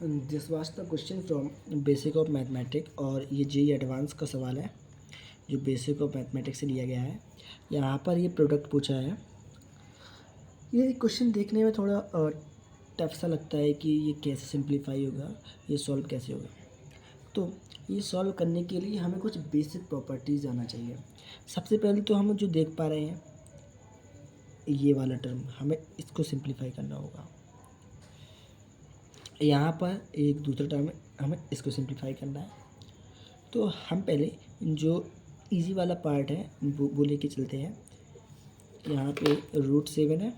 This was the question from basic of mathematics और ये JEE advance का सवाल है जो बेसिक ऑफ मैथमेटिक्स से लिया गया है। यहाँ पर ये प्रोडक्ट पूछा है। ये क्वेश्चन देखने में थोड़ा टफ सा लगता है कि ये कैसे सिंप्लीफाई होगा, ये सॉल्व कैसे होगा। तो ये सॉल्व करने के लिए हमें कुछ बेसिक प्रॉपर्टीज़ आना चाहिए। सबसे पहले तो हम जो देख पा रहे हैं ये वाला टर्म, हमें इसको सिंप्लीफाई करना होगा। यहाँ पर एक दूसरा टर्म है, हमें इसको सिंप्लीफाई करना है। तो हम पहले जो इजी वाला पार्ट है वो लेके चलते हैं। यहाँ पे √7 है,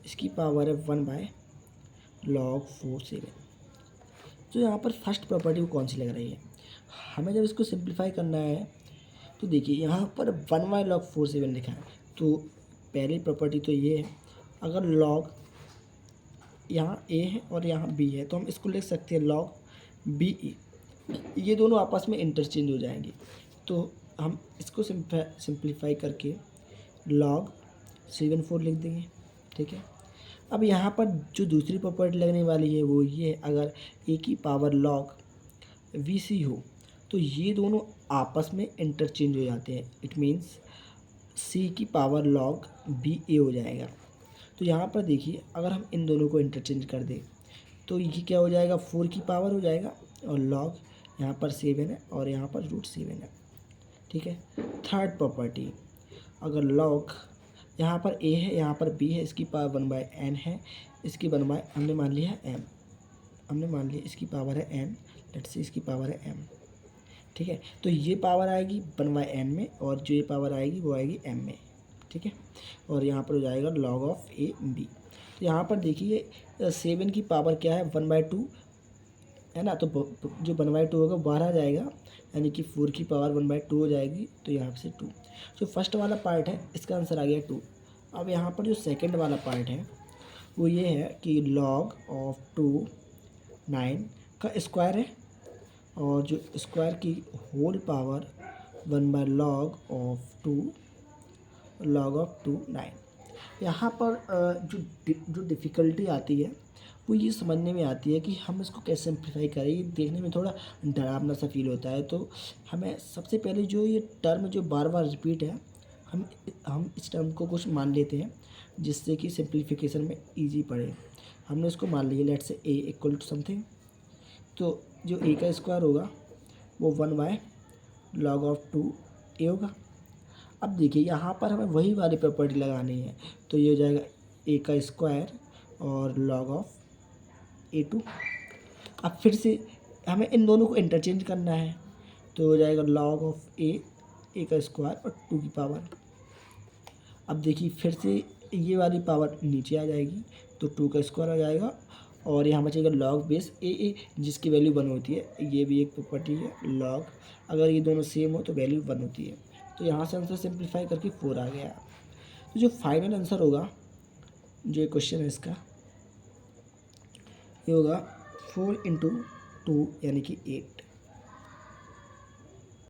इसकी पावर है 1/log 4/7। तो यहाँ पर फर्स्ट प्रॉपर्टी को कौन सी लग रही है, हमें जब इसको सिंप्लीफाई करना है तो देखिए यहाँ पर 1/log 4/7 लिखा है। तो पहली प्रॉपर्टी तो ये है, अगर log यहाँ a है और यहाँ b है तो हम इसको लिख सकते हैं log b, ये दोनों आपस में इंटरचेंज हो जाएंगे। तो हम इसको सिंप्लीफाई करके log 7/4 लिख देंगे। ठीक है, अब यहाँ पर जो दूसरी प्रॉपर्टी लगने वाली है वो ये है, अगर a की पावर log vc हो तो ये दोनों आपस में इंटरचेंज हो जाते हैं। इट मीन्स c की पावर log ba हो जाएगा। तो यहाँ पर देखिए अगर हम इन दोनों को इंटरचेंज कर दें तो ये क्या हो जाएगा, 4 की पावर हो जाएगा और log यहाँ पर 7 है और यहाँ पर √7 है। ठीक है, थर्ड प्रॉपर्टी, अगर log यहाँ पर a है यहाँ पर b है, इसकी पावर 1/n है, इसकी हमने मान लिया है m, हमने मान लिया इसकी पावर है n, लेट्स से इसकी पावर है m। ठीक है, तो ये पावर आएगी 1/n में और जो ये पावर आएगी वो आएगी m में। ठीक है, और यहाँ पर हो जाएगा log ऑफ a b। तो यहाँ पर देखिए 7 की पावर क्या है, 1/2 है ना, तो जो 1/2 होगा बाहर आ जाएगा, यानी कि 4 की पावर 1/2 हो जाएगी। तो यहाँ से 2, जो फर्स्ट वाला पार्ट है इसका आंसर आ गया 2। अब यहाँ पर जो सेकंड वाला पार्ट है वो ये है कि log ऑफ 2 9 का स्क्वायर है और जो स्क्वायर की whole power 1/log of 2 log of 2 9। यहाँ पर जो डिफ़िकल्टी आती है वो ये समझने में आती है कि हम इसको कैसे सिंप्लीफाई करें। ये देखने में थोड़ा डरावना सा फील होता है। तो हमें सबसे पहले जो ये टर्म जो बार बार रिपीट है, हम इस टर्म को कुछ मान लेते हैं जिससे कि सिंप्लीफिकेशन में इजी पड़े। हमने इसको मान लिया, let's say a equal to something, तो जो a का स्क्वायर होगा वो 1/log ऑफ 2a होगा। अब देखिए यहाँ पर हमें वही वाली प्रॉपर्टी लगानी है, तो ये हो जाएगा a का स्क्वायर और log ऑफ a2। अब फिर से हमें इन दोनों को इंटरचेंज करना है, तो हो जाएगा log ऑफ a का स्क्वायर और 2 की पावर। अब देखिए फिर से ये वाली पावर नीचे आ जाएगी तो 2 का स्क्वायर हो जाएगा और यहाँ बचेगा log बेस a जिसकी वैल्यू 1 होती है। ये भी एक प्रॉपर्टी है, log अगर ये दोनों सेम हो तो वैल्यू 1 होती है। तो यहाँ से आंसर सिंप्लीफाई करके 4 आ गया। तो जो फाइनल आंसर होगा, जो क्वेश्चन है इसका, ये होगा 4 × 2 यानी कि 8।